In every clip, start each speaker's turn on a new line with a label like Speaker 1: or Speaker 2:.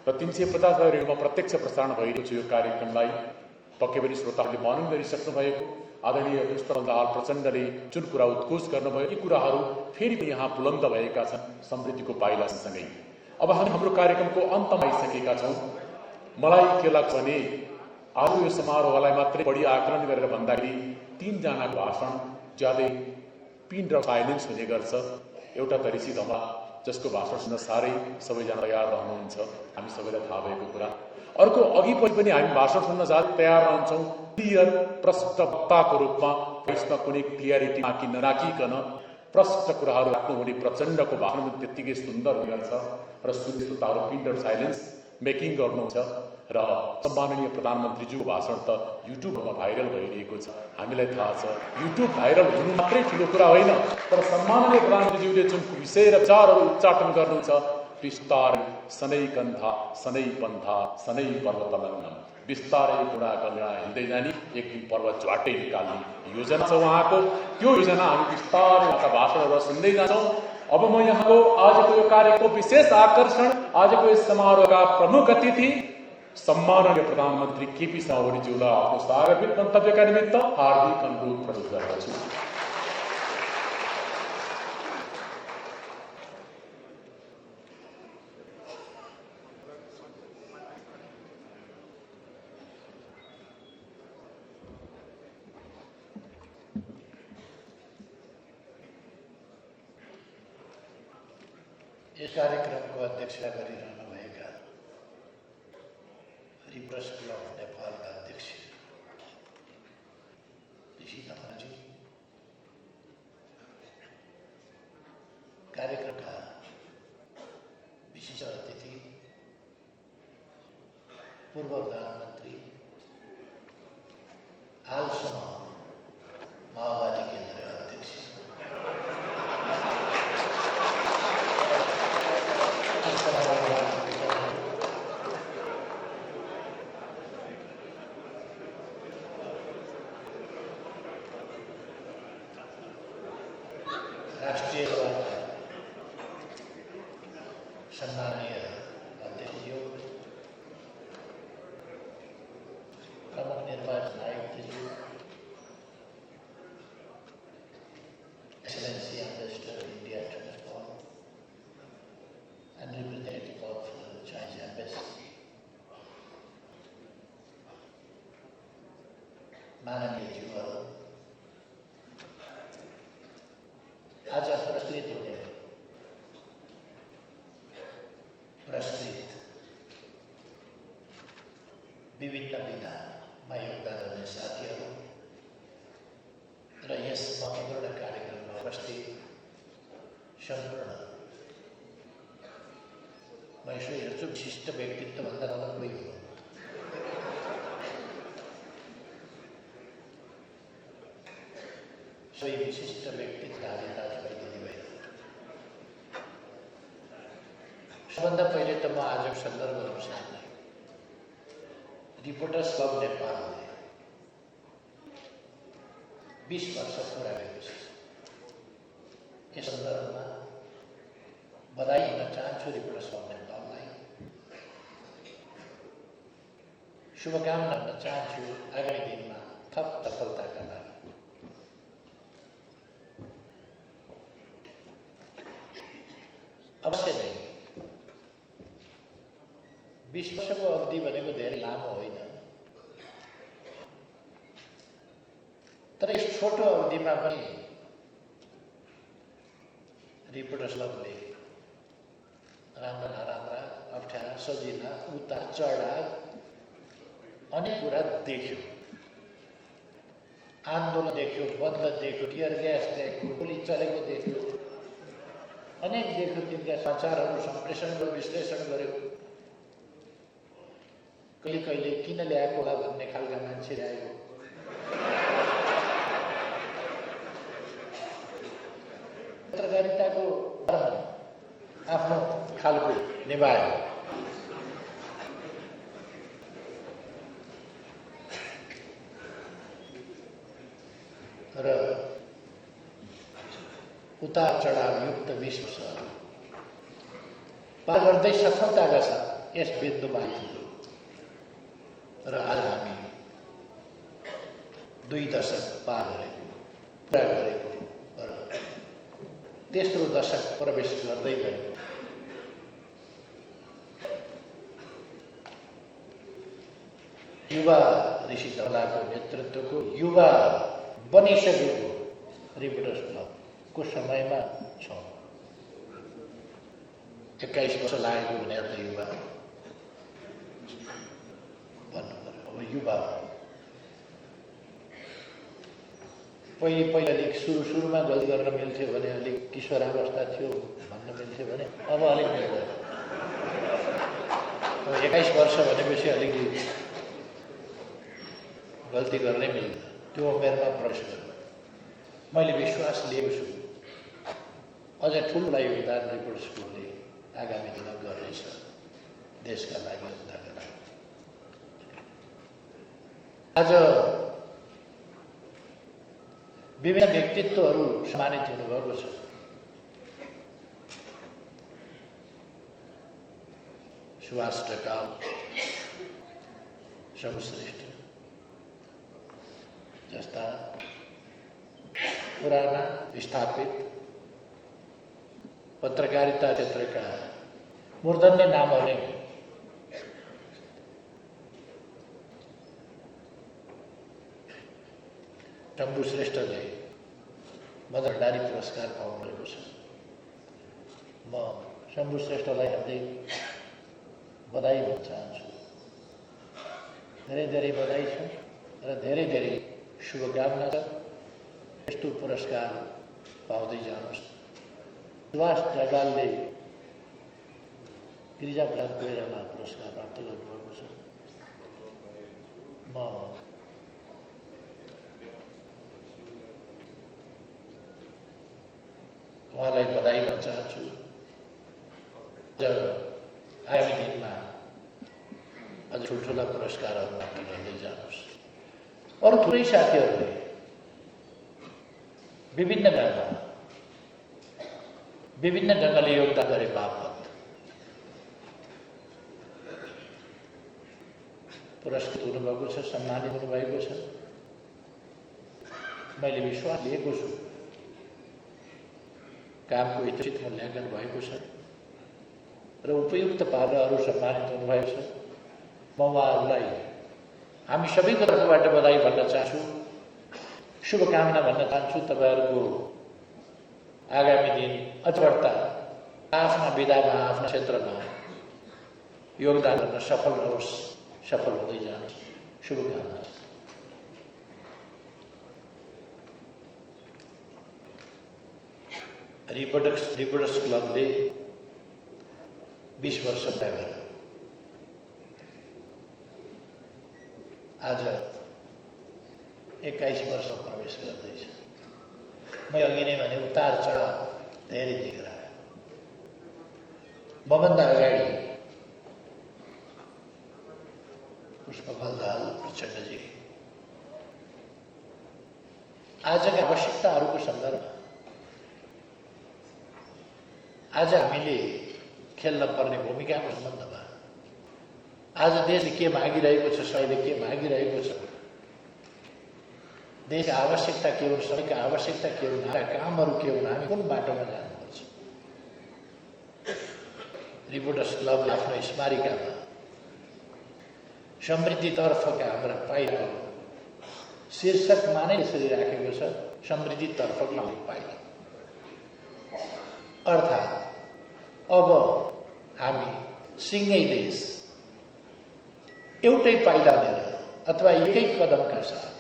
Speaker 1: र 350 रेडियोमा प्रत्यक्ष प्रसारण भइरहेको छ। यो कार्यक्रमलाई पक्कै पनि श्रोताहरूले मनन गरिसक्नु भएको। आदरणीय पुष्पकमल दाहाल प्रचण्डले जुन कुरा उद्घोष गर्नुभयो, यी कुराहरू फेरि पनि यहाँ बुलन्द भएका छन् समृद्धिको पाइलासँगै। अब हामी हाम्रो कार्यक्रमको अन्तमा आइसकेका छौँ। मलाई के लाग्छ भने आज यो समारोहलाई मात्रै बढी आकलन गरेर भन्दाखेरि 3 जनाको भाषण ज्यादै पिन र साइलेन्स हुने गर्छ। एउटा त ऋषि धमा, जसको भाषण सुन्न साह्रै सबैजना तयार रहनुहुन्छ, हामी सबैलाई थाहा भएको कुरा। अर्को अघि पनि हामी भाषण सुन्न साह्रै तयार रहन्छौँ, क्लियर प्रष्ट वक्ताको रूपमा, यसमा कुनै क्लियरिटी बाँकी नराखिकन प्रष्ट कुराहरू राख्नुहुने प्रचण्डको भाषण पनि त्यत्तिकै सुन्दर हुनेछ र सुन्ने श्रोताहरू पिन र साइलेन्स मेकिङ गर्नुहुन्छ। र सम्माननीय प्रधानमन्त्रीज्यूको भाषण त युट्युबमा भाइरल भइरहेको छ। हामीलाई थाहा छ युट्युब भाइरल हुनु मात्रै ठुलो कुरा होइन, तर सम्माननीय प्रधानमन्त्रीज्यूले जुन विषय र विचारहरू उच्चाटन गर्नुहुन्छ, बिस्तारै सनै कन्था सनै पन्था सनै पर्वतलङ्घन, बिस्तारै गुणा गङ्गा हिँड्दै जाने, एक दिन पर्वत झ्वाटै निकाल्ने योजना छ उहाँको। त्यो योजना हामी बिस्तारै उहाँका भाषणहरू सुन्दै जान्छौँ। अब म यहाँको आजको यो कार्यक्रमको विशेष आकर्षण, आजको यस समारोहका प्रमुख अतिथि सम्माननीय प्रधानमन्त्री केपी शर्मा ओलीज्यूलाई आफ्नो स्वागत मन्तव्यका निमित्त हार्दिक अनुरोध प्रस्तुत गर्दछु।
Speaker 2: यस कार्यक्रमको अध्यक्षता गरिरहनुभएका रिप्रेस क्लब नेपालका अध्यक्ष ऋषि धमाजी, कार्यक्रमका विशिष्ट अतिथि पूर्व प्रधानमन्त्री, हालसम्म माओवादी केन्द्रीय अध्यक्ष राष्ट्रिय सम्मानीय अध्यक्षज्यू, प्रमुख निर्वाचन आयुक्तज्यू, Excellency Ambassador of India to Nepal and representative of Chinese Embassy, माननीय ज्यूहरू, आज प्रस्तुत हुने विभिन्न विधामा योगदान गर्ने साथीहरू र यस महत्त्वपूर्ण कार्यक्रममा उपस्थित सम्पूर्ण, म यसो हेर्छु विशिष्ट व्यक्तित्वभन्दा अलग कोही हो। सोही विशिष्ट व्यक्तित्वहरू दाजुभाइ दिदीबहिनी, सबभन्दा पहिले त म आजको सन्दर्भ अनुसार रिपोर्टर्स क्लब नेपालले 20 वर्ष पुरा भएको छ। यस सन्दर्भमा बधाई दिन चाहन्छु रिपोर्टर्स क्लब नेपाललाई, शुभकामना दिन चाहन्छु आगामी दिनमा थप सफलताका लागि। अवश्य नै 20 वर्षको अवधि भनेको धेरै लामो होइन, तर यस छोटो अवधिमा पनि रिपोर्टर्स क्लबले राम्रा नराम्रा, अप्ठ्यारा सजिला, उतार चढाव अनेक कुरा देख्यो। आन्दोलन देख्यो, बन्द देख्यो, टियर ग्यास देख्यो, गोली चलेको देख्यो, अनेक देख्यो। तिनका समाचारहरू सम्प्रेषण र विश्लेषण गर्यो। कहिले कहिले किन ल्याएको होला भन्ने खालका मान्छे ल्यायो। पत्रकारिताको आफ्नो खालको निभायो। र उतार चढाव युक्त 20 वर्ष पार गर्दै सफलताका साथ यस बिन्दुमा आइपुग्यो र आज हामी 2 दशक पार गरेको पुरा गरेको र तेस्रो दशक प्रवेश गर्दै गएको। युवा ऋषि धवलाको नेतृत्वको युवा बनिसकेको रिपोर्टर्स क्लबको समयमा छौँ। 21 वर्ष लागेको भने त युवा भन्नु पर्यो। अब युवा पहिले अलिक सुरुमा गल्ती गर्न मिल्थ्यो भने, अलिक किशोरावस्था थियो भन्न मिल्थ्यो भने अब अलिक मिल्दैन। अब 21 वर्ष भनेपछि अलिकति गल्ती गर्नै मिल्दैन। त्यो उमेरमा प्रवेश गर्नु मैले विश्वास लिएको छु अझ ठुलो योगदान रिपोर्टर्स क्लबले आगामी दिनमा गर्नेछ देशका लागि, जनताका लागि। आज विभिन्न व्यक्तित्वहरू सम्मानित हुनुभएको छ। सुभाष ढकाल, शम्भु श्रेष्ठ जस्ता पुराना स्थापित पत्रकारिता क्षेत्रका मूर्धन्य नामहरूले शम्भु श्रेष्ठले मदन भण्डारी पुरस्कार पाउनुभएको छ। म शम्भु श्रेष्ठलाई हार्दिक बधाई भन्न चाहन्छु। धेरै धेरै बधाई छ र धेरै धेरै शुभकामना छ। यस्तो पुरस्कार पाउँदै जानुहोस्। सुभाष ढकालले गिरिजाप्रसाद कोइराला पुरस्कार प्राप्त गर्नुभएको छ। म उहाँलाई बधाई भन्न चाहन्छु। आगामी दिनमा अझ ठुल्ठुला पुरस्कारहरू प्राप्त गर्दै जानुहोस्। अरू थुप्रै साथीहरूले विभिन्न ढङ्गले योगदान गरे बापत पुरस्कृत हुनुभएको छ, सम्मानित हुनुभएको छ। मैले विश्वास लिएको छु कामको उचित मूल्याङ्कन भएको छ र उपयुक्त पारेर अरू सम्मानित हुनुभएको छ। म उहाँहरूलाई हामी सबैको तर्फबाट बधाई भन्न चाहन्छु, शुभकामना भन्न चाहन्छु। तपाईँहरूको आगामी दिन अझ बढ्ता आफ्ना विधामा, आफ्ना क्षेत्रमा योगदान गर्न सफल रहोस्, सफल हुँदै जानुहोस्। शुभकामना। रिपोर्टर्स क्लबले 20 वर्ष पुरा गर्यो। आज 21 वर्ष प्रवेश गर्दैछ। मैं अघि नै भने उतार चढाव धेरै देखेर आयो। मभन्दा अगाडि पुष्पकमल दाहाल प्रचण्डजी आजका आवश्यकताहरूको सन्दर्भमा आज हामीले खेल्न पर्ने भूमिकाको सम्बन्धमा आज देशले के मागिरहेको छ, सबैले के मागिरहेको छ, देशका आवश्यकता के हुन्, सबैका आवश्यकता के हुन्, हाम्रा कामहरू के हुन्, हामी कुन बाटोमा जानुपर्छ। रिपोर्टर्स क्लबले आफ्नो स्मारिकामा समृद्धितर्फका हाम्रा पाइलाहरू शीर्षकमा नै यसरी राखेको छ, समृद्धितर्फका हाम्रा पाइला। अर्थात् अब हामी सिंगै देश एउटै पाइला लिएर अथवा एकै कदमका साथ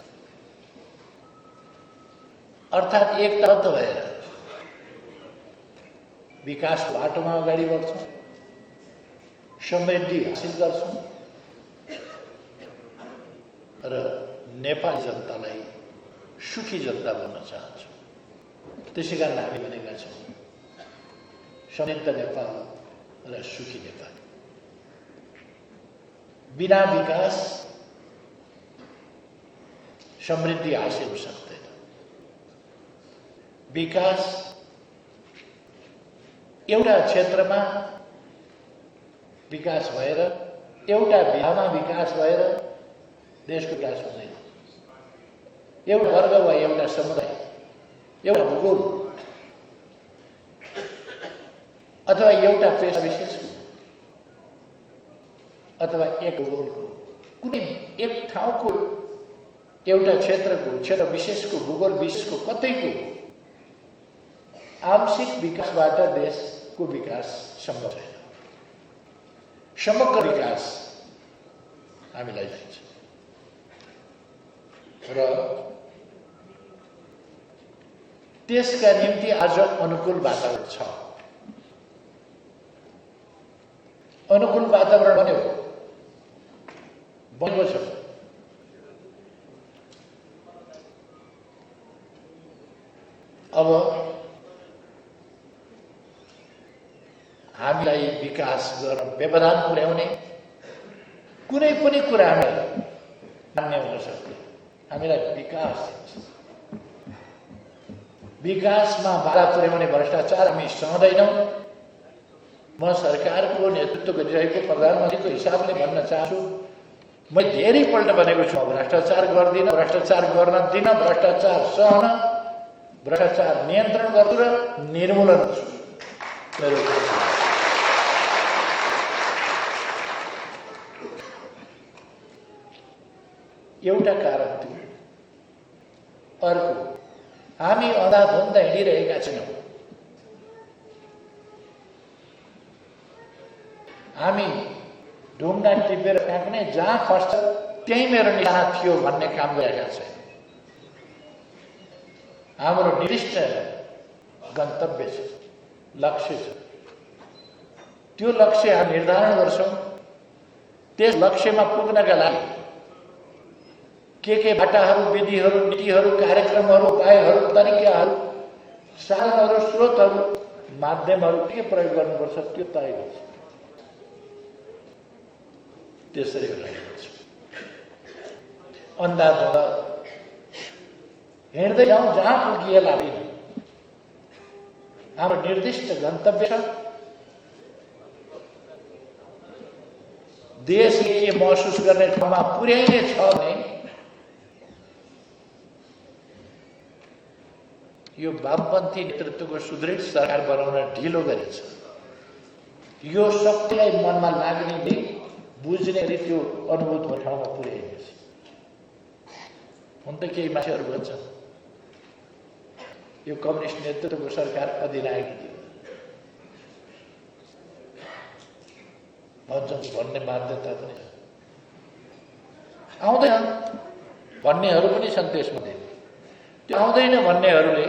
Speaker 2: अर्थात् एकतर्फ भएर विकास बाटोमा अगाडि बढ्छौँ, समृद्धि हासिल गर्छौँ र नेपाली जनतालाई सुखी जनता बन्न चाहन्छौँ। त्यसै कारण हामी भनेका छौँ समृद्ध नेपाल र सुखी नेपाल। बिना विकास समृद्धि हासिल हो सक्दैन। विकास एउटा क्षेत्रमा विकास भएर, एउटा विधामा विकास भएर देशको विकास हुँदैन। एउटा वर्ग वा एउटा समुदाय, एउटा भूगोल अथवा एउटा पेशा विशेषको अथवा एक भूगोलको, कुनै एक ठाउँको, एउटा क्षेत्रको, क्षेत्र विशेषको, भूगोल विशेषको, कतैको आंशिक विकासबाट देशको विकास सम्भव छैन। समग्र विकास हामीलाई चाहिन्छ र त्यसका निम्ति आज अनुकूल वातावरण छ। अनुकूल वातावरण बनेको छ। अब हामीलाई विकास गर्न व्यवधान पुर्याउने कुनै पनि कुरा हामीलाई मान्य हुन सक्दैन। हामीलाई विकासमा बाधा पुर्याउने भ्रष्टाचार हामी सहँदैनौँ। म सरकारको नेतृत्व गरिरहेको प्रधानमन्त्रीको हिसाबले भन्न चाहन्छु, म धेरैपल्ट भनेको छु, भ्रष्टाचार गर्दिनँ, भ्रष्टाचार गर्न दिन, भ्रष्टाचार सहन, भ्रष्टाचार नियन्त्रण गर्छु र निर्मूलन गर्छु। मेरो एउटा कारण थियो। अर्को, हामी अन्धाधुन्द हिँडिरहेका छैनौँ। हामी ढुङ्गा टिपेर फ्याँक्ने, जहाँ खस्छ त्यही मेरो निशाना थियो भन्ने काम गरिरहेका छैन। हाम्रो निर्दिष्ट गन्तव्य छ, लक्ष्य छ। त्यो लक्ष्य हामी निर्धारण गर्छौँ। त्यस लक्ष्यमा पुग्नका लागि के बाटाहरू, विधिहरू, नीतिहरू, कार्यक्रमहरू, उपायहरू, तरिकाहरू, साधनहरू, स्रोतहरू, माध्यमहरू के प्रयोग गर्नुपर्छ त्यो तय गर्छ। त्यसरी अगाडि बढ्छ। अन्धाधुन्द हिँड्दै जाउँ, जहाँ पुगिएला होइन। हाम्रो निर्दिष्ट गन्तव्य छ। देशले के महसुस गर्ने ठाउँमा पुर्याइने छ भने यो वामपन्थी नेतृत्वको सुदृढ सरकार बनाउन ढिलो गरेछ। यो सबैलाई मनमा लाग्ने, बुझ्ने गरी त्यो अनुभूत हुने ठाउँमा पुर्याइनेछ। हुन त केही मान्छेहरू भन्छन् यो कम्युनिस्ट नेतृत्वको सरकार अधिनायक भन्छन्, भन्ने बाध्यता पनि छ। आउँदैन भन्नेहरू पनि छन् त्यसमध्ये। त्यो आउँदैन भन्नेहरूले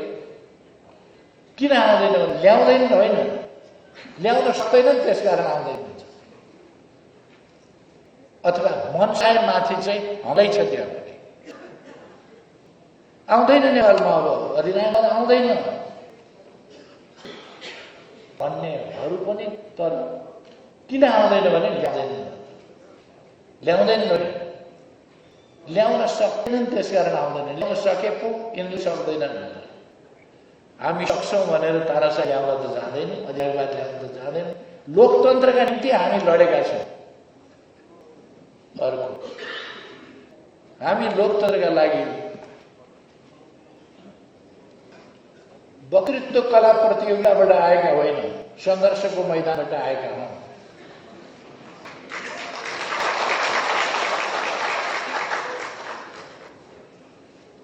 Speaker 2: किन आउँदैन भने ल्याउँदैनन् होइन, ल्याउन सक्दैनन्, त्यसकारण आउँदैन भन्छ। अथवा मनसाय माथि चाहिँ हँदैछ त्यहाँ पनि। आउँदैन नेपालमा अब अधिनायक आउँदैन भन्नेहरू पनि। तर किन आउँदैन भने ल्याउँदैन भने ल्याउन सक्दैनन्, त्यसकारण आउँदैन। ल्याउन सके पो यिनले सक्दैनन्। हामी सक्छौँ भनेर तानाशाही ल्याउन त जाँदैन, अधिकारवाद ल्याउन त जाँदैन। लोकतन्त्रका निम्ति हामी लडेका छौँ। अर्को, हामी लोकतन्त्रका लागि वक्तृत्व कला प्रतियोगिताबाट आएका होइन, सङ्घर्षको मैदानबाट आएका हौँ।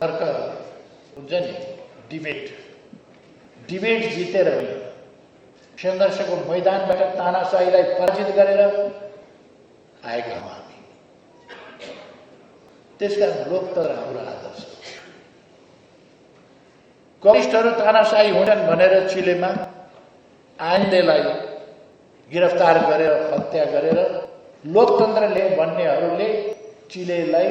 Speaker 2: तर्क हुन्छ नि, डिबेट जितेर होइन, सङ्घर्षको मैदानबाट तानाशाहीलाई पराजित गरेर आएका हौँ हामी। त्यसकारण लोकतन्त्र हाम्रो आदर्श। कम्युनिस्टहरू तानाशाही हुन्छन् भनेर चिलेमा आइन्देलाई गिरफ्तार गरेर हत्या गरेर लोकतन्त्रले भन्नेहरूले चिलेलाई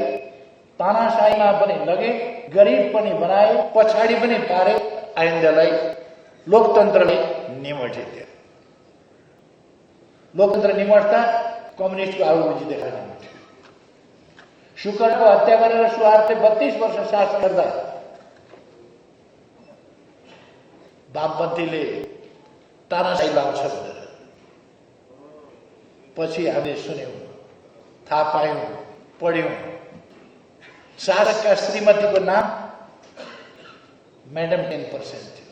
Speaker 2: तानाशाहीमा पनि लगे, गरिब पनि बनाए, पछाडि पनि पारे। आइन्देलाई लोकतन्त्रले निमोटिदियो। लोकतन्त्र निमट्दा कम्युनिस्टको आउबुझी देखाउने थियो। शुक्रको हत्या गरेर स्वार्थले 32 वर्ष शासन गर्दा वामपन्थीले तानाशाही लाउँछ भनेर पछि हामीले सुन्यौँ, थाहा पायौँ, पढ्यौँ। चालकका श्रीमतीको नाम म्याडम 10% थियो।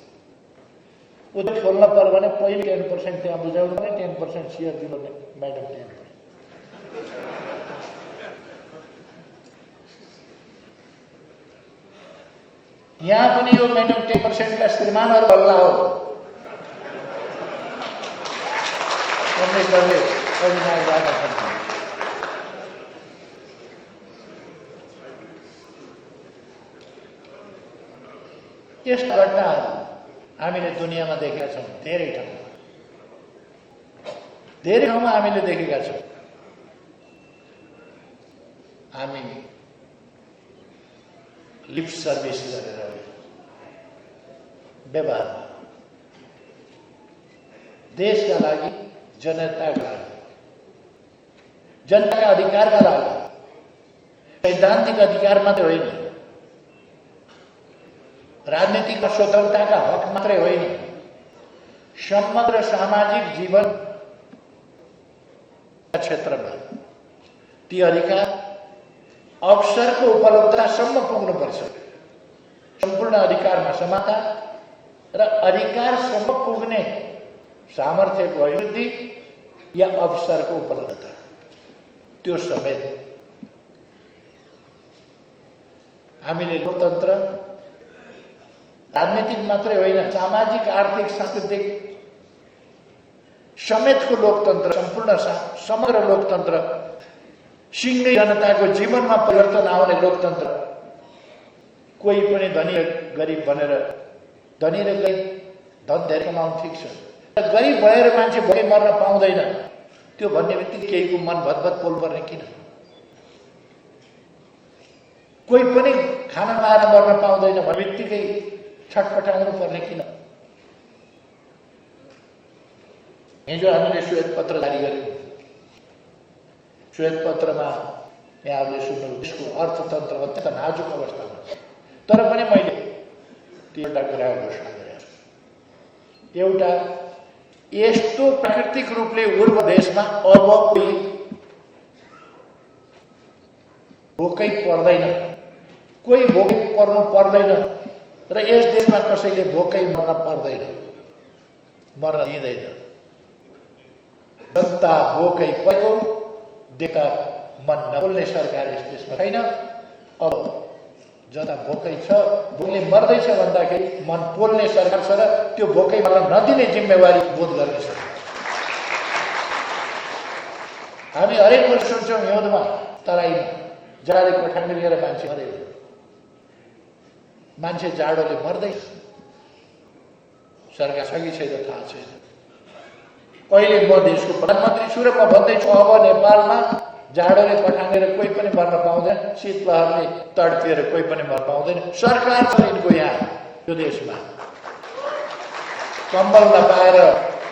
Speaker 2: उद्योग खोल्न पर्यो भने पहिले 10% त्यहाँ बुझाउनु भने 10% सेयर दिनु म्याडम 10%। यहाँ पनि यो म्याडम 10% का श्रीमानहरू बल्ला हो। यस्ता घटनाहरू हामीले दुनियाँमा देखेका छौँ। धेरै ठाउँमा हामीले देखेका छौँ। हामी लिप सर्भिस गरेर व्यवहार देशका लागि, जनताका लागि, जनताका अधिकारका लागि, सैद्धान्तिक अधिकार मात्रै होइन, राजनीतिक स्वतन्त्रताका हक मात्रै होइन, समग्र सामाजिक जीवन क्षेत्रमा ती अधिकार अवसरको उपलब्धतासम्म पुग्नुपर्छ। सम्पूर्ण अधिकारमा समानता र अधिकारसम्म पुग्ने सामर्थ्यको अभिवृद्धि या अवसरको उपलब्धता, त्यो समेत हामीले लोकतन्त्र राजनीतिक मात्रै होइन, सामाजिक, आर्थिक, सांस्कृतिक समेतको लोकतन्त्र, सम्पूर्ण समग्र लोकतन्त्र, सिङ्गै जनताको जीवनमा परिवर्तन आउने लोकतन्त्र। कोही पनि धनी गरिब बनेर, धनी र गरिब धन धेरै कमाउनु ठिक छ, गरिब भएर मान्छे भोकै मर्न पाउँदैन, त्यो भन्ने बित्तिकै केहीको मन भतभत पोल्नुपर्ने किन? कोही पनि खाना खाएर मर्न पाउँदैन भन्ने बित्तिकै छटपटाउनु पर्ने किन? हिजो हामीले श्वेत पत्र जारी गर्यौँ। श्वेत पत्रमा यहाँहरूले सुन्नु, देशको अर्थतन्त्र अत्यन्त नाजुक अवस्थामा छ, तर पनि मैले तीनवटा कुरा घोषणा गरेको छु। एउटा, यस्तो प्राकृतिक रूपले उर्वर देशमा अब कोही भोकै पर्दैन, कोही भोकै पर्नु पर्दैन र यस देशमा कसैले भोकै मर्न पर्दैन, मर्न दिँदैन। जनता भोकै पऱ्यो, देशका मन नबोल्ने सरकार यस देशमा छैन। अब जनता भोकै छ, भोकले मर्दैछ भन्दाखेरि मन पोल्ने सरकार छ र त्यो भोकै मर्न नदिने जिम्मेवारी बोध गर्ने छ। हामी हरेक वर्ष सुन्छौँ हिउँदमा तराईमा जाडोले कोठाङ्गी लिएर मान्छे मर्यो, मान्छे जाडोले मर्दैछ। सरकार छ कि छैन थाहा छैन। अहिले म देशको प्रधानमन्त्री छु र म भन्दैछु, अब नेपालमा जाडोले पठाङ्गेर कोही पनि मर्न पाउँदैन, शीतलहरले तडपिएर कोही पनि मर्न पाउँदैन। सरकार छ यिनको यहाँ यो देशमा। कम्बल नपाएर,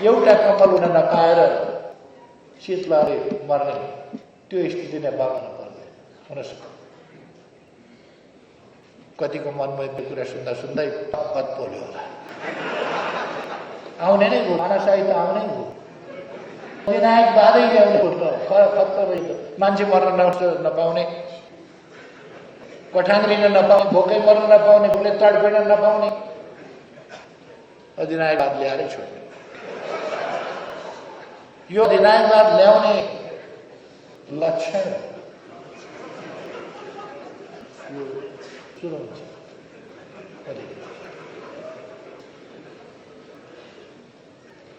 Speaker 2: एउटा कम्बल उड्न नपाएर शीतलहरले मर्ने त्यो स्थिति नेपालमा नपर्दैन हुन सक्छ। कतिको मनमा यो कुरा सुन्दा सुन्दै पत पोल्यो होला। आउने नै हो, मानसाही त आउनै हो। अधिनायकवादै ल्याउने मान्छे मर्न नपाउने, कोठाङ लिन नपाउने, भोकै मर्न नपाउने, भोकले तडपिन नपाउने अधिनायकवाद ल्याएरै छोड्ने। यो अधिनायकवाद ल्याउने लक्षण सुरु हुन्छ।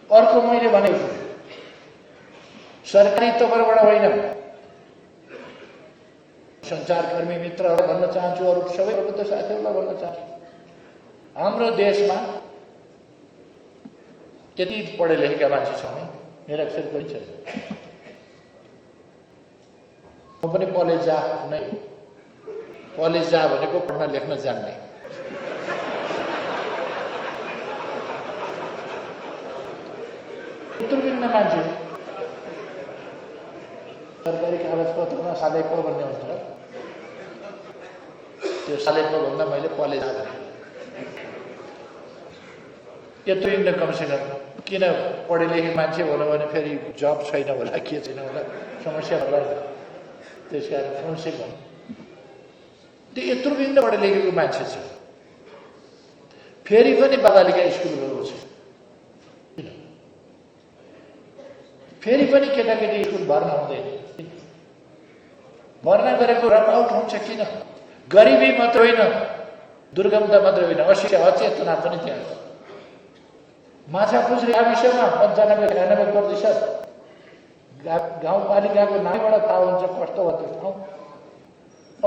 Speaker 2: अर्को मैले भनेको छु, सरकारी तर्फबाट होइन, सञ्चारकर्मी मित्रहरू भन्न चाहन्छु, अरू सबै प्रबुद्ध साथीहरूलाई भन्न चाहन्छु, हाम्रो देशमा त्यति पढे लेखेका मान्छे छ नि, निरक्षर कोही छैन। म पनि कलेज जा नै, कलेज जा भनेको पढ्न लेख्न जान्ने। उत्तरविन्न मान्छे सरकारी कागजपत्रमा सालेको भन्ने हुन्छ, त्यो सालेको भन्दा मैले कलेज जा भने यत्रो कमसेकम किन पढे लेखे मान्छे भनौँ भने फेरि जब छैन होला के छैन होला समस्या होला नि त्यस कारण कमसे कम त्यो यत्रो बिघ्न पढे लेखेको मान्छे छ फेरि पनि बालिका स्कुल गएको छ किन फेरि पनि केटाकेटी स्कुल भर्ना हुँदैन भर्ना गरेको ड्रप आउट हुन्छ किन गरिबी मात्र होइन दुर्गमता मात्र होइन अशिक्षा अचेतना पनि त्यहाँ छ माछापुछ्री गाविसमा 95-96% गाउँपालिकाको नामबाट थाहा हुन्छ कस्तो हो त्यो ठाउँ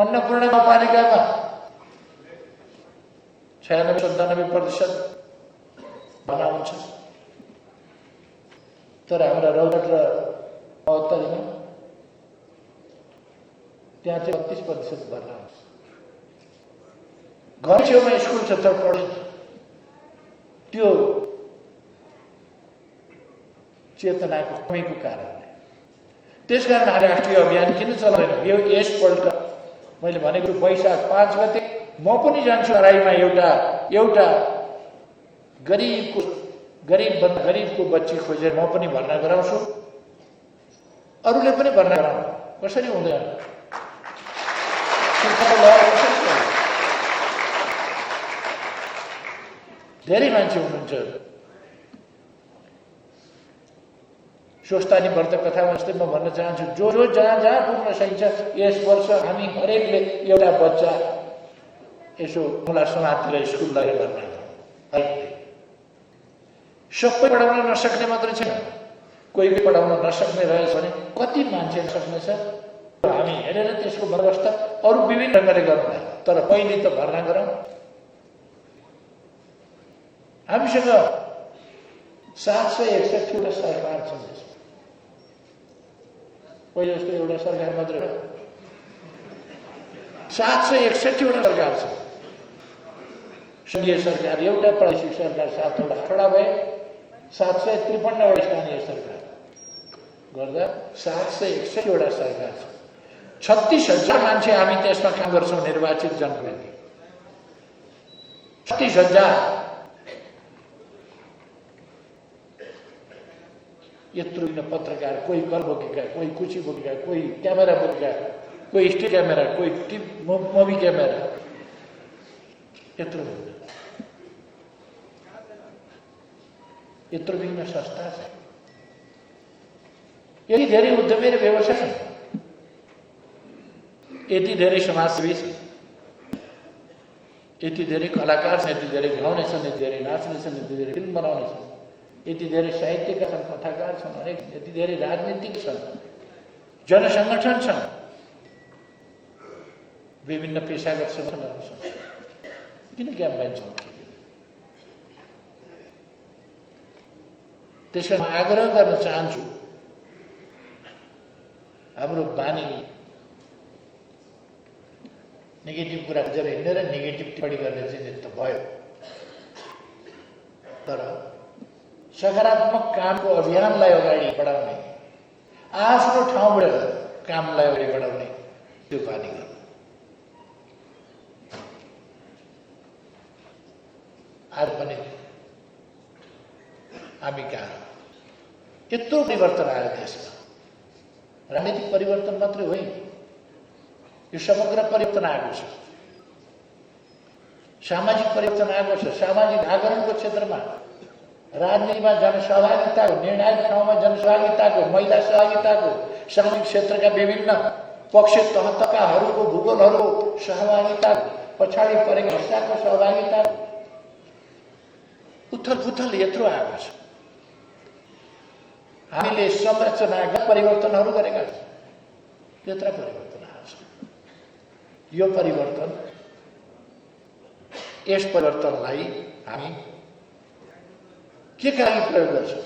Speaker 2: अन्नपूर्ण गाउँपालिकामा 96-97% भर्ना हुन्छ तर हाम्रा रौतहट र महोत्तरीमा त्यहाँ चाहिँ 32% भर्ना हुन्छ घर छेउमा स्कुल छ तर पढ्दैन त्यो चेतनाको कमीको कारणले त्यसकारण राष्ट्रिय अभियान किन चलाएन यो यसपल्ट मैले भनेको वैशाख 5 गते म पनि जान्छु तराईमा एउटा गरिबको बच्ची खोजेर म पनि भर्ना गराउँछु अरूले पनि भर्ना गराउनु कसरी हुँदैन धेरै मान्छे हुनुहुन्छ स्वस्थानी व्रत कथामा जस्तै म भन्न चाहन्छु जो जहाँ पुग्न सकिन्छ यस वर्ष हामी हरेकले एउटा बच्चा यसो खुला समाजतिर स्कुल लगेर भर्ना गरौँ सबै पढाउन नसक्ने मात्रै छैन कोही पढाउन नसक्ने रहेछ भने कति मान्छे सक्नेछ हामी हेरेर त्यसको व्यवस्था अरू विभिन्न ढङ्गले गरौँला तर पहिले त भर्ना गरौँ हामीसँग 761 वटा सरकार छ पहिले जस्तो एउटा सरकार मात्र 761 वटा सरकार छ संघीय सरकार एउटा प्रादेशिक सरकार 7 वटा 8 भए 753 वटा स्थानीय सरकार गर्दा 761 वटा सरकार छ 36,000 मान्छे हामी त्यसमा काम गर्छौँ निर्वाचित जनप्रतिनिधि 36,000 यत्रो पत्रकार कोही कल बोकेका कोही कुची बोकेका कोही क्यामेरा बोकेका कोही स्टिल क्यामेरा कोही मुभी क्यामेरा यत्रो विघ्न संस्था छ यति धेरै उद्यमी र व्यवसाय छन् यति धेरै समाजसेवी छन् यति धेरै कलाकार छन् यति धेरै गाउने छन् यति धेरै नाच्ने छन् यति धेरै फिल्म बनाउने छन् यति धेरै साहित्यकार छन् कथाकार छन् अनेक यति धेरै राजनीतिक छन् जनसङ्गठन छन् विभिन्न पेशागत सङ्गठनहरू छन् किन क्याम्पेन चल्छ त्यसैले म आग्रह गर्न चाहन्छु हाम्रो बानी नेगेटिभ कुरा खोजेर हिँडेर नेगेटिभ टिप्पणी गर्ने चाहिँ त भयो तर सकारात्मक कामको अभियानलाई अगाडि बढाउने आफ्नो ठाउँबाट कामलाई अगाडि बढाउने त्यो बानी गर्नु आज पनि हामी कहाँ यत्रो परिवर्तन आयो देशमा राजनीतिक परिवर्तन मात्रै होइन यो समग्र परिवर्तन आएको छ सामाजिक परिवर्तन आएको छ सामाजिक जागरणको क्षेत्रमा राजनीतिमा जनसहभागिताको निर्णायक ठाउँमा जनसहभागिताको महिला सहभागिताको सामाजिक क्षेत्रका विभिन्न पक्ष तह तहकाहरूको भूगोलहरूको सहभागिता पछाडि परेका हिस्साको सहभागिता उथल यत्रो आएको छ हामीले संरचनागत परिवर्तनहरू गरेका छौँ यत्र परिवर्तन आएको छ यो परिवर्तन यस परिवर्तनलाई हामी के लागि प्रयोग गर्छौँ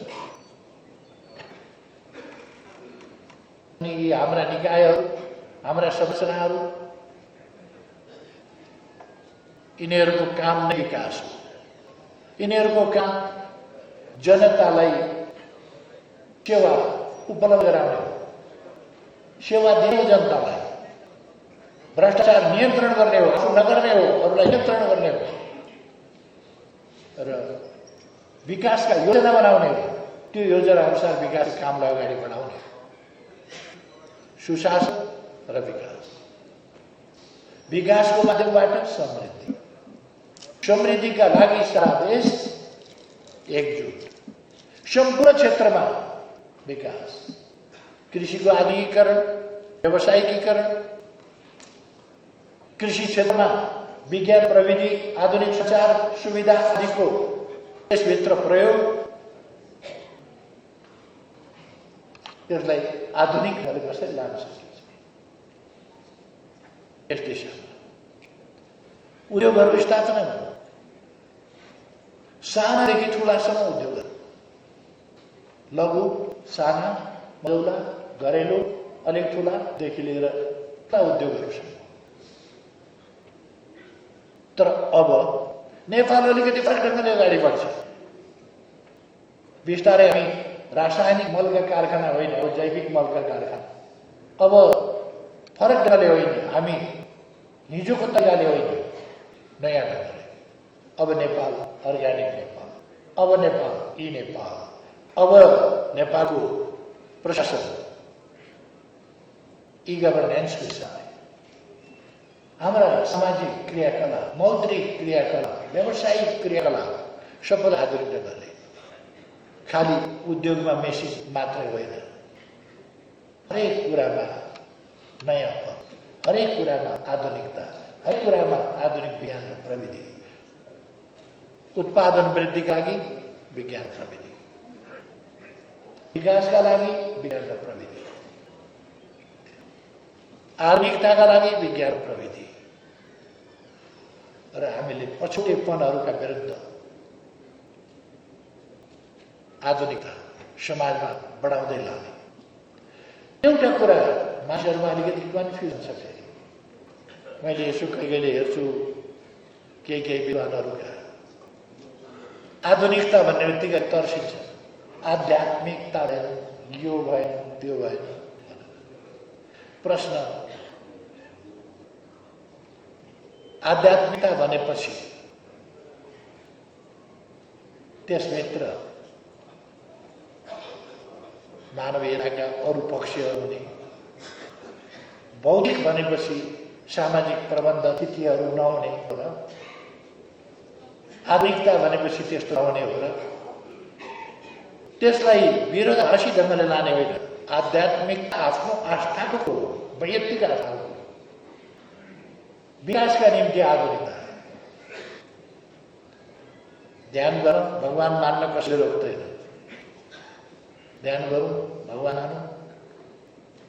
Speaker 2: अनि हाम्रा निकायहरू हाम्रा संरचनाहरू यिनीहरूको काम नै विकास हो यिनीहरूको काम जनतालाई सेवा उपलब्ध गराउने हो सेवा दिने जनतालाई भ्रष्टाचार नियन्त्रण गर्ने हो आफू नगर्ने हो अरूलाई नियन्त्रण गर्ने हो र विकासका योजना बनाउने हो त्यो योजना अनुसार विकास कामलाई अगाडि बढाउने सुशासन र विकासको माध्यमबाट समृद्धिका लागि सारा देश एकजुट, सम्पूर्ण क्षेत्रमा विकास, कृषिको आधुनिकीकरण, व्यावसायिकीकरण, कृषि क्षेत्रमा विज्ञान प्रविधि, आधुनिक सञ्चार सुविधा आदिको यसभित्र प्रयोग, त्यसलाई आधुनिक ढङ्गले कसरी लान सकिन्छ यस दिशामा उद्योगहरू स्थापना गर्नु, सानादेखि ठुलासम्म उद्योगहरू, लघु, साना, मझौला, घरेलु, अलिक ठुलादेखि लिएर उद्योगहरूसम्म। तर अब नेपाल अलिकति फरक ढङ्गले अगाडि बढ्छ। बिस्तारै हामी रासायनिक मलका कारखाना होइन, अब जैविक मलका कारखाना, अब फरक ढङ्गले होइन, हामी हिजोको तरिकाले होइन, नयाँ ढङ्गले। अब नेपाल अर्ग्यानिक नेपाल, अब नेपाल ई नेपाल, अब नेपालको प्रशासन ई गभर्नेन्सको हिसाबले हाम्रा सामाजिक क्रियाकलाप, मौद्रिक क्रियाकलाप, व्यावसायिक क्रियाकलाप सबैलाई आधुनिक ढङ्गले, खालि उद्योगमा मेसिन मात्रै होइन, हरेक कुरामा नयाँपन, हरेक कुरामा आधुनिकता, हरेक कुरामा आधुनिक विज्ञान र प्रविधि, उत्पादन वृद्धिका लागि विज्ञान प्रविधि, विकासका लागि विज्ञान र प्रविधि, आधुनिकताका लागि विज्ञान प्रविधि र हामीले पछौटेपनहरूका विरुद्ध आधुनिकता समाजमा बढाउँदै लाने। एउटा कुरा मान्छेहरूमा अलिकति कन्फ्युजन छ। फेरि मैले यसो कहिले हेर्छु केही विद्वानहरूका आधुनिकता भन्ने बित्तिकै तर्सिन्छ, आध्यात्मिकता भएन, यो भएन, त्यो भएन। प्रश्न, आध्यात्मिकता भनेपछि त्यसभित्र मानवीयताका अरू पक्षहरू हुने, बौद्धिक भनेपछि सामाजिक प्रबन्ध तिथिहरू नहुने हो र, आधुनिकता भनेपछि त्यस्तो नहुने हो र, त्यसलाई विरोधाभासी ढङ्गले लाने होइन। आध्यात्मिकता आफ्नो आस्थाको, वैयक्तिक आस्थाको, विकासका निम्ति आधुनिकता। ध्यान गरौँ, भगवान मान्न कसैले रोक्दैन। ध्यान गरौँ, भगवान मानौँ,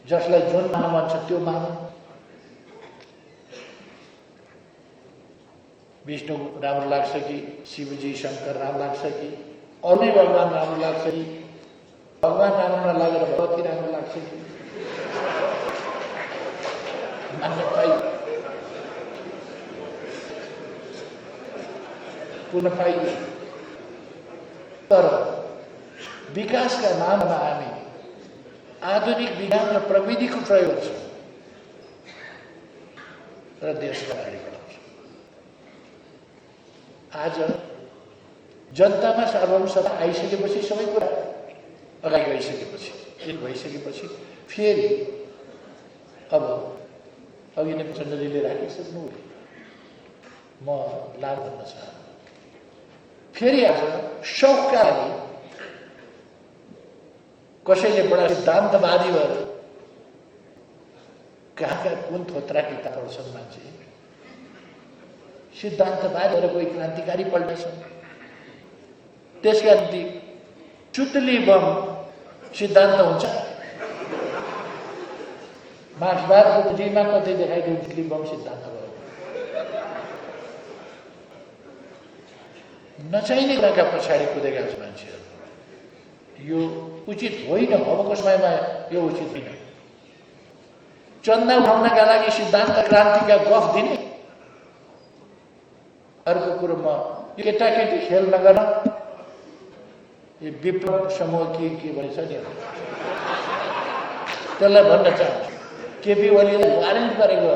Speaker 2: जसलाई जुन मान्न मन छ त्यो मानौँ। विष्णु राम्रो लाग्छ कि शिवजी शङ्कर राम्रो लाग्छ कि अरू नै भगवान राम्रो लाग्छ कि भगवान राम्रो नलागेर भगवती राम्रो लाग्छ कि मान्न पाइ पुनः पाइए। तर विकासका नाममा हामी आधुनिक विज्ञान र प्रविधिको प्रयोग गर्छौँ र देशलाई अगाडि बढाउँछौँ। आज जनतामा सार्वभौमसत्ता आइसकेपछि, सबै कुरा अगाडि गइसकेपछि, एक भइसकेपछि फेरि अब अघि नै प्रचण्डजीले राखिसक्नु, म लाभ भन्न चाहन्छु। फेरि आज शौकका लागि कसैले बडा सिद्धान्तवादी भएर कहाँका कुन थोत्रा किताब पढ्छन् मान्छे, सिद्धान्तवादी भएर कोही क्रान्तिकारी पल्टेछन्। त्यसका निम्ति चुतली बम सिद्धान्त हुन्छ। मार्क्सवादको पुँजीमा कतै देखाइदियो चुतली बम सिद्धान्त भयो। नचाहिने कुराका पछाडि कुदेका छन् मान्छेहरू। यो उचित होइन, अबको समयमा यो उचित होइन। चन्दा उठाउनका लागि सिद्धान्त क्रान्तिका गफ दिने। अर्को कुरो, म केटाकेटी खेल नगर्न, यो विप्लव समूह के भन्छ नि, त्यसलाई भन्न चाहन्छु। केपी ओलीले वारेन्ट गरेको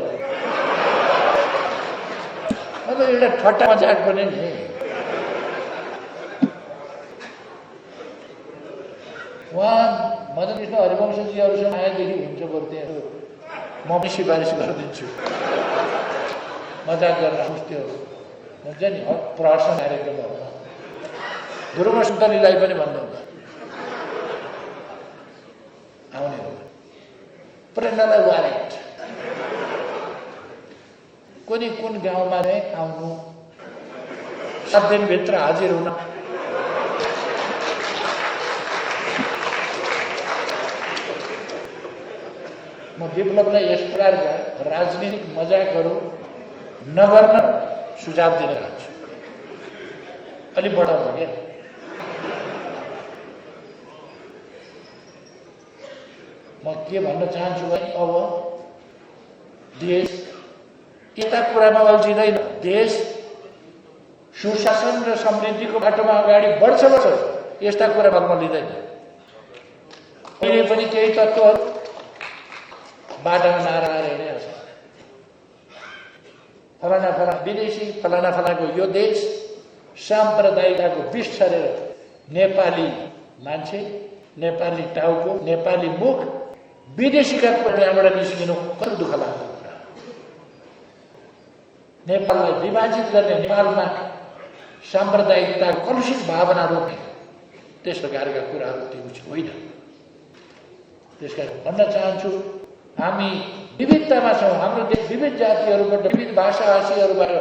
Speaker 2: अब एउटा ठट्टा मजाक पनि नि। उहाँ मदन कृष्ण हरिवंशजीहरूसँग आएदेखि हुन्छ बरु त्यहाँ म पनि सिफारिस गरिदिन्छु। मजाक गरेर आउनुहोस्, त्यो हुन्छ नि प्रहसन कार्यक्रमहरूमा ध्रुव सुन्तलीलाई पनि भन्नुहुन्छ आउने हो। प्रेरणालाई वारेन्ट कुनै कुन गाउँमा चाहिँ आउनु, 7 दिनभित्र हाजिर हुन। म विप्लवलाई यस प्रकारका राजनीतिक मजाकहरू नगर्न सुझाव दिन चाहन्छु। अलिक बढाउनु क्या। म के भन्न चाहन्छु भने अब देश यता कुरामा अल्झिँदैन। देश सुशासन र समृद्धिको बाटोमा अगाडि बढ्छ यस्ता कुरा भन्न लिँदैन। अहिले पनि केही तत्त्वहरू बाटामा नारा हिँडेको छ। फलाना फलाना विदेशी फलाना फलानाको यो देश साम्प्रदायिकताको विष छरेर नेपाली मान्छे, नेपाली टाउको, नेपाली मुख विदेशीका यहाँबाट निस्किनु कति दुःख लाग्दो कुरा। नेपाललाई विभाजित गर्ने, नेपालमा साम्प्रदायिकताको कलुषित भावना रोक्ने त्यस प्रकारका कुराहरू त्यो उचित होइन। त्यसकारण भन्न चाहन्छु हामी विविधतामा छौँ। हाम्रो देश विविध जातिहरूबाट, विविध भाषाभाषीहरूबाट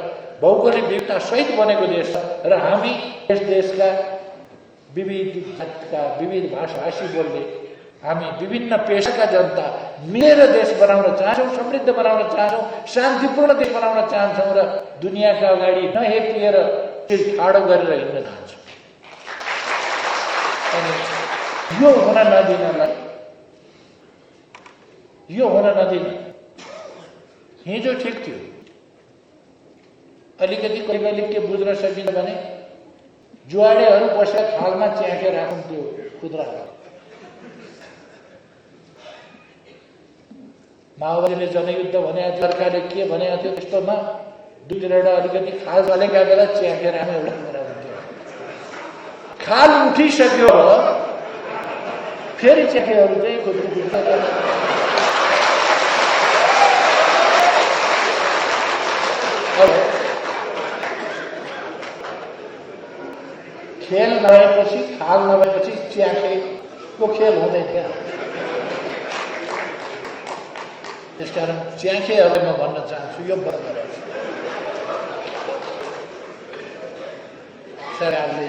Speaker 2: भौगोलिक विविधता सहित बनेको देश छ र हामी यस देशका विविध जातका, विविध भाषाभाषी बोल्ने, हामी विभिन्न पेसाका जनता मिलेर देश बनाउन चाहन्छौँ, समृद्ध बनाउन चाहन्छौँ, शान्तिपूर्ण देश बनाउन चाहन्छौँ र दुनियाँका अगाडि नहेपिएर ठाडो गरेर हिँड्न चाहन्छौँ। अनि यो हुन नदिनलाई, यो हुन नदिन। हिजो ठिक थियो, अलिकति कहिले के बुझ्न सकिन्छ भने जुवाडेहरू बसेर थालमा च्याखे राख्थ्यो खुद्रा। माओवादीले जनयुद्ध भनेको थियो, सरकारले के भनेको थियो, त्यस्तोमा दुईवटा अलिकति खाल चलेका बेला च्याखे राख्ने एउटा कुरा हुन्थ्यो। खाल उठिसक्यो फेरि च्याखेहरू चाहिँ खुद्रा खेल नभएपछि, खाल नभएपछि च्याखेको खेल हुँदैन क्या। त्यसकारण च्याखेहरूलाई म भन्न चाहन्छु यो बन्द गर्नु। सरकारले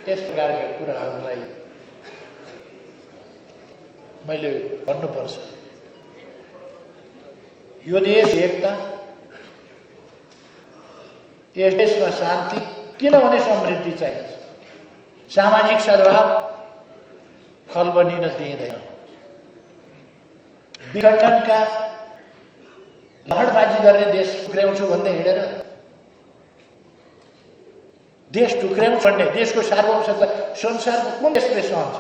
Speaker 2: यस प्रकारका कुराहरूलाई मैले भन्नुपर्छ। यो देश एकता, यस देशमा शान्ति, किनभने समृद्धि चाहिन्छ। सामाजिक सद्भाव खलबनिन दिइँदैन। विघटनका लहरबाजी गर्ने देश टुक्र्याउँछु भन्दै हिँडेर देश टुक्र्याउँछ भन्ने, देशको सार्वभौमता संसारको कुन देशले सहन्छ?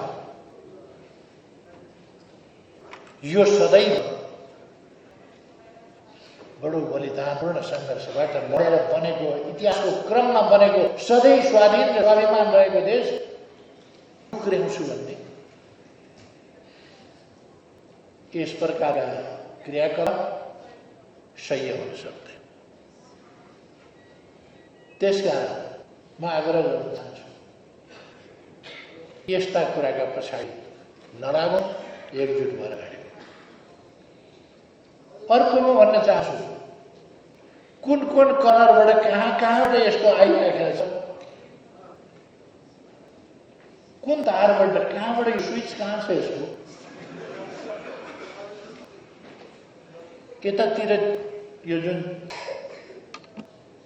Speaker 2: यो सदैव बडो बलिदानपूर्ण सङ्घर्षबाट लडेर बनेको, इतिहासको क्रममा बनेको, सधैँ स्वाधीन र स्वाभिमान रहेको देश टुक्र्याउँछु भन्ने यस प्रकारका क्रियाकलाप सही हुन सक्दैन। त्यसकारण म आग्रह गर्न चाहन्छु यस्ता कुराका पछाडि नलागौँ, एकजुट भएर अगाडि। अर्को म भन्न चाहन्छु कुन कुन कलरबाट कहाँबाट यस्तो आइराखेको छ, कुन तारबाट कहाँबाट यो स्विच कहाँ छ यसको, यतातिर यो जुन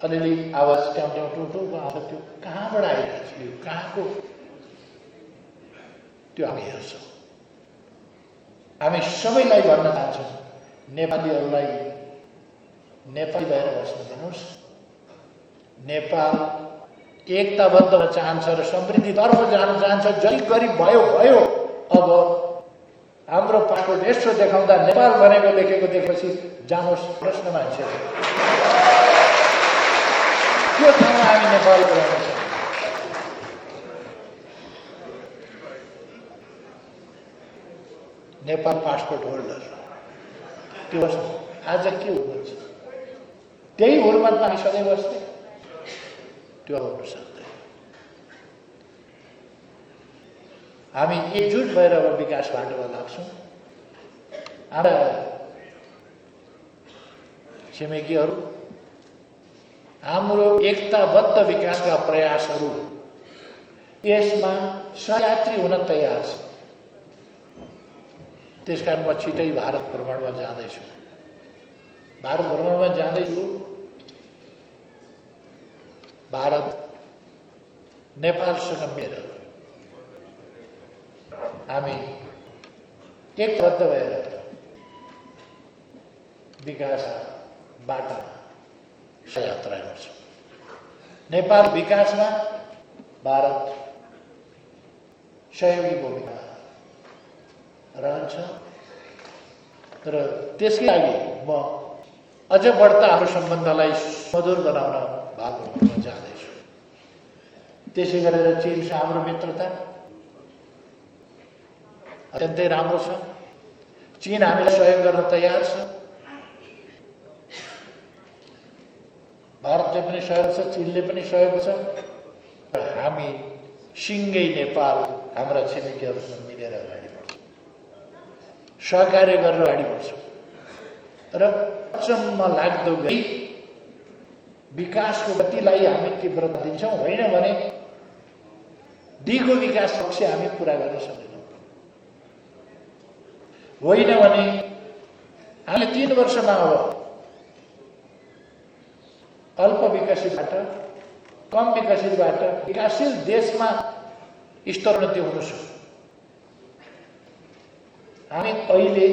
Speaker 2: अलिअलि आवाज ट्याउ ट्याउ टुटुको आउँछ त्यो कहाँबाट आइरहेको छ, यो कहाँको, त्यो हामी हेर्छौँ। हामी सबैलाई भन्न चाहन्छौँ नेपालीहरूलाई नेपाली भएर बस्न दिनुहोस्। नेपाल एकताबद्ध हुन चाहन्छ र समृद्धितर्फ जान चाहन्छ। जति गरिब भयो भयो, अब हाम्रो पासपोर्ट यसो देखाउँदा नेपाल भनेको लेखेको देखेपछि जानुहोस् प्रश्न मान्छे त्यो ठाउँमा हामी नेपाल बनाउन सक्छौँ। नेपाल पासपोर्ट होल्डर त्यो आज के हुन्छ त्यही हुर्मतमा हामी सधैँ बस्ने त्यो हुन सक्दैन। हामी एकजुट भएर अब विकास बाटोमा लाग्छौँ। हाम्रा छिमेकीहरू हाम्रो एकताबद्ध विकासका प्रयासहरू यसमा सहयात्री हुन तयार छ। त्यसकारण म छिटै भारत भ्रमणमा जाँदैछु। भारत भ्रमणमा जाँदैछु। भारत नेपालसँग मिलेर हामी एकबद्ध भएर विकास बाटोमा यात्रा गर्छौँ। नेपाल विकासमा भारत सहयोगी भूमिका रहन्छ र त्यसकै लागि म अझ बढ्ता हाम्रो सम्बन्धलाई मधुर बनाउन भारतमा जाँदैछु। त्यसै गरेर चीनसँग हाम्रो मित्रता अत्यन्तै राम्रो छ। चीन हामीलाई सहयोग गर्न तयार छ। भारतले पनि सहयोग छ, चीनले पनि सहयोग छ। हामी सिङ्गै नेपाल हाम्रा छिमेकीहरूसँग मिलेर अगाडि बढ्छौँ, सहकार्य गरेर अगाडि बढ्छौँ र अचम्म लाग्दो गरी विकासको गतिलाई हामी तीव्रता दिन्छौँ। होइन भने दिगो विकास लक्ष्य हामी पुरा गर्न सक्दैनौँ। होइन भने हामीले 3 वर्षमा अब अल्प विकसितबाट कम विकसितबाट विकासशील देशमा स्तरोन्नति हुन सक्छ। हामी अहिले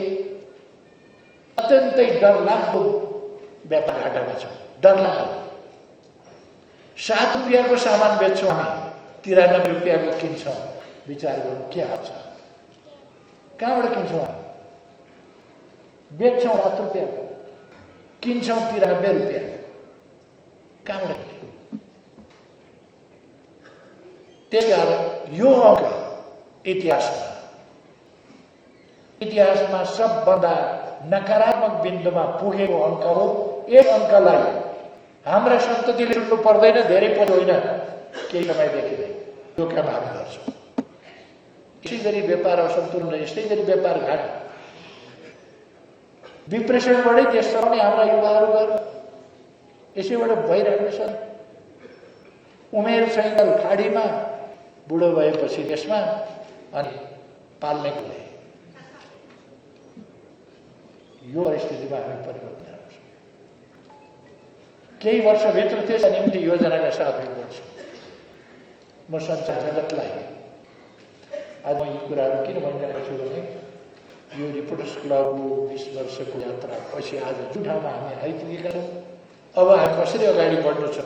Speaker 2: अत्यन्तै डरलाग्दो व्यापार घाटामा छौँ। डरलाग्दो 7 रुपियाँको सामान बेच्छौँ, हामी 93 रुपियाँको किन्छौँ। विचार गरौँ के हाल्छ? कहाँबाट किन्छौँ? हामी बेच्छौँ 7 रुपियाँको, किन्छौँ 93 रुपियाँ। कहाँबाट? त्यही कारण यो अङ्क इतिहासमा सबभन्दा नकारात्मक बिन्दुमा पुगेको अङ्क हो। एक अङ्कलाई हाम्रा सन्ततिले सुन्नु पर्दैन, धेरै पनि होइन, केही समयदेखि नै यो काम हामी गर्छौँ। यसै गरी व्यापार असन्तुलन, यस्तै गरी व्यापार घाट विप्रेषणबाटै देश चलाउने हाम्रा युवाहरू गएर यसैबाट भइरहेको छ। उमेर छैन खाडीमा, बुढो भएपछि देशमा अनि पाल्ने कुनै यो परिस्थितिमा हामी परिवर्तन ल्याउँछौँ। केही वर्षभित्र त्यसका निम्ति योजनाका साथ गर्छौँ। म सञ्चार जगतलाई आज म यी कुराहरू किन भनिरहेको छु भने यो रिपोर्टर्स क्लबको 20 वर्षको यात्रा पछि आज जुन ठाउँमा हामी आइपुगेका छौँ, अब हामी कसरी अगाडि बढ्नु छ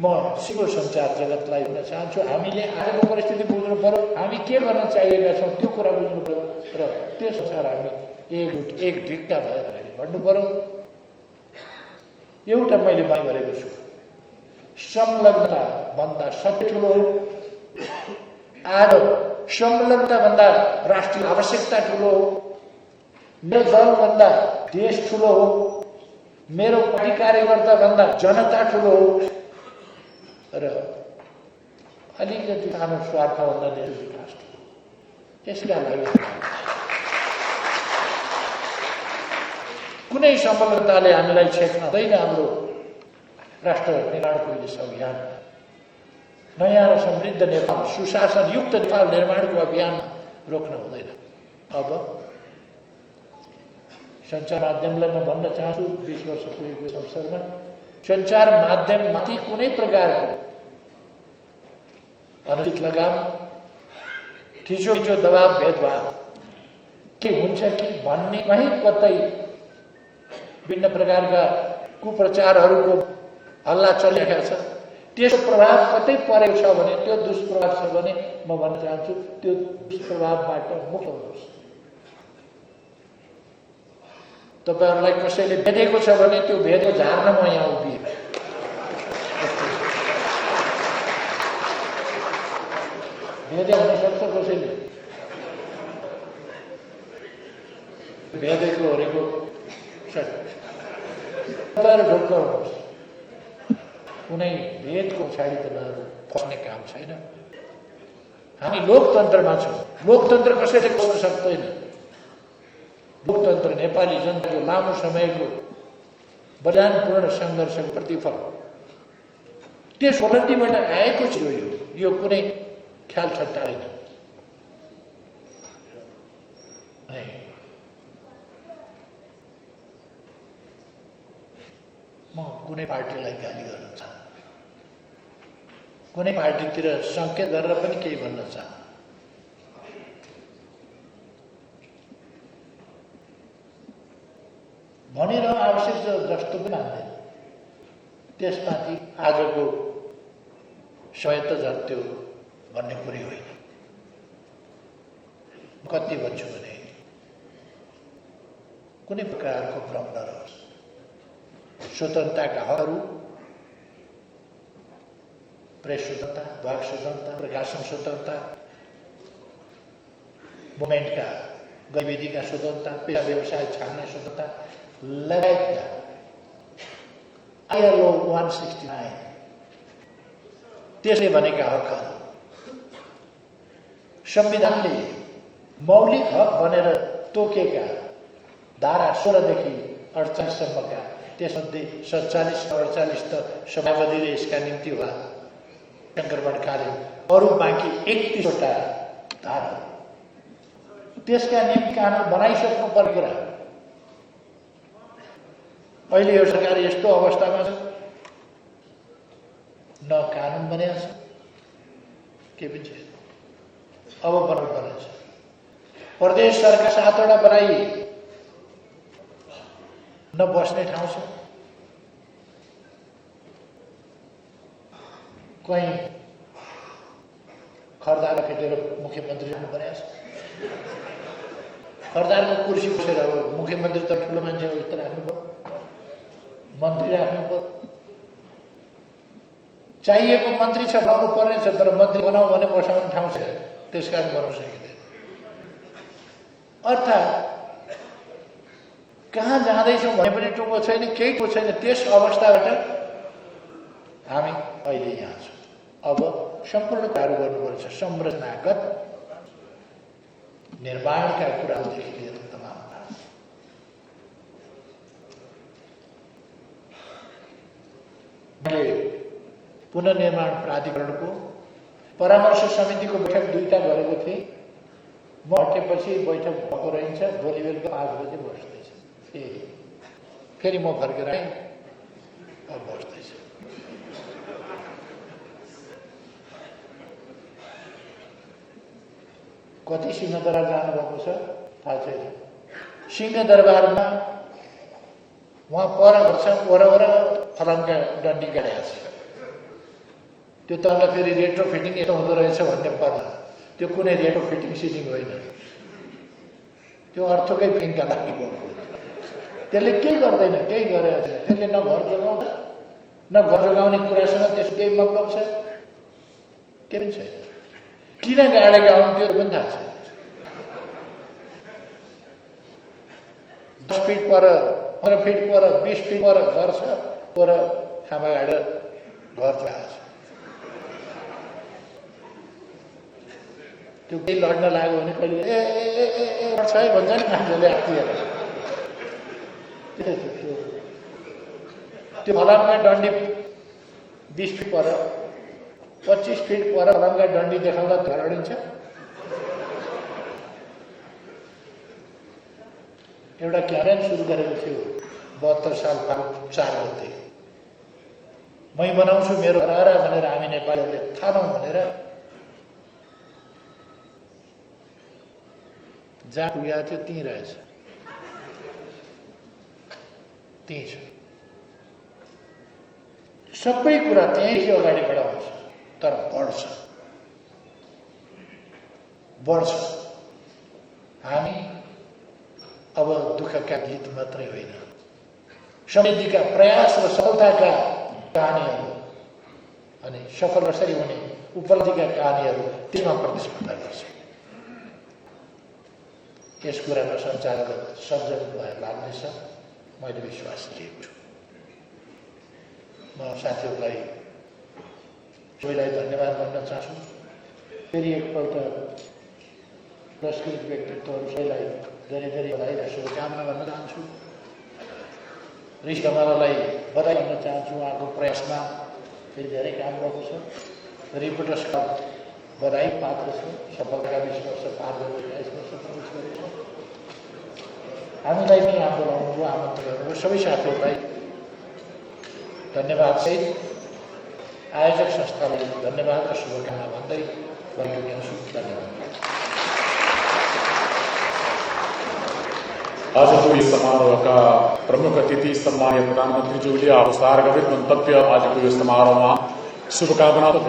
Speaker 2: म सिधो सञ्चार जगतलाई भन्न चाहन्छु। हामीले आजको परिस्थिति बुझ्नु पर्यो, हामी के गर्न चाहिएका छौँ त्यो कुरा बुझ्नु पर्यो र त्यसअनुसार हामी एक ढिक्का भएर अगाडि बढ्नु पर्यो। एउटा मैले माग गरेको छु, संलग्नता भन्दा सबै ठुलो हो। आज संलग्नता भन्दा राष्ट्रिय आवश्यकता ठुलो हो। मेरो दलभन्दा देश ठुलो हो। मेरो पार्टी कार्यकर्ता भन्दा जनता ठुलो हो र अलिकति सानो स्वार्थभन्दा देश विकास ठुलो। त्यसका लागि कुनै संलग्नताले हामीलाई छेक्न हुँदैन। हाम्रो राष्ट्र निर्माणको यस अभियान नयाँ र समृद्ध नेपाल, सुशासनयुक्त नेपाल निर्माणको अभियान रोक्न हुँदैन। अब सञ्चार माध्यमलाई म भन्न चाहन्छु, 20 वर्ष पुगेको अवसरमा सञ्चार माध्यममाथि कुनै प्रकारको अनुचित लगाम, ठिचो दबाव, भेदभाव के हुन्छ कि भन्ने कहीँ कतै विभिन्न प्रकारका कुप्रचारहरूको हल्ला चलिरहेको छ। त्यसको प्रभाव कतै परेको छ भने, त्यो दुष्प्रभाव छ भने म भन्न चाहन्छु त्यो दुष्प्रभावबाट मुक्त हुनुहोस्। तपाईहरुलाई कसैले भेटेको छ भने त्यो भेदो झार्न म यहाँ उभिएँ। भेदे हुन सक्छ कसैले, भेदेको ओरेको तर ढुक्क हुनुहोस्, कुनै भेदको पछाडि त फस्ने काम छैन। हामी लोकतन्त्रमा छौँ, लोकतन्त्र कसैले खोज्न सक्दैन। लोकतन्त्र नेपाली जनताको लामो समयको बलिदानपूर्ण सङ्घर्षको प्रतिफल, त्यस उपलब्धिबाट आएको थियो। यो कुनै ख्याल ठट्टा होइन। म कुनै पार्टीलाई गाली गर्न चाहन्छु, कुनै पार्टीतिर सङ्केत गरेर पनि केही भन्न चाहन्छु। भनेर आवश्यक जस्तो पनि मान्दैन। त्यसमाथि आजको समय त झर्त्यो भन्ने कुरै होइन। कति भन्छु भने कुनै प्रकारको भ्रम नरहोस्। स्वतन्त्रताका हकहरू, प्रेस स्वतन्त्रता, वाक स्वतन्त्रता, प्रकाशन स्वतन्त्रता, मुभमेन्टका गतिविधिका स्वतन्त्रता, पेसा व्यवसाय छाड्ने स्वतन्त्रता लगायतका ILO 169 त्यसले भनेका हकहरू संविधानले मौलिक हक भनेर तोकेका धारा 16 देखि 48 सम्मका, त्यसमध्ये 47 र 48 त समावधिले यसका निम्ति होला सङ्करमणकालीन, अरू बाँकी 31 वटा धारा त्यसका निम्ति कानुन बनाइसक्नु पर्ने कुरा। अहिले यो सरकार यस्तो अवस्थामा छ, न कानुन बनेको छ, के पनि छैन। अब बनाउनु पर्ने छ। प्रदेश सरकार 7 वटा बनाइए, न बस्ने ठाउँ छ, कहीँ खरदार फेटेर मुख्यमन्त्री राख्नु परेको छ। खरदारको कुर्सी बसेर अब मुख्यमन्त्री त ठुलो मान्छे हो जस्तो राख्नु पर्यो, मन्त्री राख्नु पर्यो। चाहिएको मन्त्री छ, बनाउनु पर्ने छ, तर मन्त्री बनाऊ भने बसाउने ठाउँ छ, त्यस कारण बनाउन सकिँदैन। अर्थात् कहाँ जाँदैछौँ भने पनि टुङ्गो छैन, केही को छैन। त्यस अवस्थाबाट हामी अहिले यहाँ छौँ। अब सम्पूर्ण कार्य गर्नुपर्छ। संरचनागत निर्माणका कुरादेखि लिएर तमाम मैले पुनर्निर्माण प्राधिकरणको परामर्श समितिको बैठक 2टा गरेको थिएँ। म हटेपछि बैठक भएको रहन्छ। भोलि बेलुका 5 बजे बस्दैछ। फेरि म फर्केर आएँ, अब बस्दैछ। कति सिंहदरबार जानुभएको छ थाहा छैन। सिंहदरबारमा उहाँ पर गर्छ, वरपर फलामका डन्डी गाडेको छ। त्यो तल फेरि रेट्रो फिटिङ यस्तो हुँदो रहेछ भन्ने पर्ला। त्यो कुनै रेट्रो फिटिङ सिटिङ होइन, त्यो अर्थकै फिटिङका लागि भएको। त्यसले केही गर्दैन, केही गरेको छैन। त्यसले न घर जोगाउँछ, न घर जोगाउने कुरासँग त्यसको केही मतलब छ, के पनि छैन। किन गाडेका हुन् त्यो पनि थाहा छैन। 10 फिट पर, 15 फिट पर, 20 फिट पर घर छ, पर खामा गाडेर घर चलाएको छ। त्यो केही लड्न लाग्यो भने कहिले ए छ है भन्छ नि मान्छेले आत्तिएर। त्यो फलामका डन्डी 20 फिट पर, 25 फिट पर फलामका डन्डी देखाउँदा घर अडिन्छ। एउटा क्याम्पेन सुरु गरेको थियो 72 साल फागुन 4 गते। मै बनाउँछु मेरो घर भनेर हामी नेपालीहरूले थाहा भनेर जहाँ पुगेको थियो त्यहीँ रहेछ, त्यहीँ छ। सबै कुरा त्यहीँदेखि अगाडि बढाउँछ, तर बढ्छ। हामी अब दुःखका गीत मात्रै होइन, समृद्धिका प्रयास र सफलताका कहानीहरू अनि सफल कसरी हुने उपलब्धिका कहानीहरू तीमा प्रतिस्पर्धा गर्छ। यस कुरामा सञ्चालक सजग भएर लाग्नेछ मैले विश्वास लिएको छु। म साथीहरूलाई सबैलाई धन्यवाद भन्न चाहन्छु। फेरि एकपल्ट पुरस्कृत व्यक्तित्वहरू सबैलाई धेरै धेरै बधाई र शुभकामना भन्न चाहन्छु। रिस गमालालाई बधाई भन्न चाहन्छु। उहाँको प्रयासमा फेरि धेरै काम गर्नु छ। रिपोर्टर्सका बधाई पात्र छ। सफलताका 20 वर्ष पार गरेर 22 वर्ष प्रवेश गरेको छ। हामीलाई पनि हाम्रो बोलाउनुभयो, आमन्त्रण गर्नुभयो। सबै साथीहरूलाई धन्यवाद सहित आयोजक संस्थालाई धन्यवाद र शुभकामना भन्दै बैठक गर्छु। धन्यवाद।
Speaker 1: आजको यो समारोहका प्रमुख अतिथि सम्मानीय प्रधानमन्त्रीज्यूले आफ्नो सार्वजनिक मन्तव्य आजको यो समारोहमा शुभकामना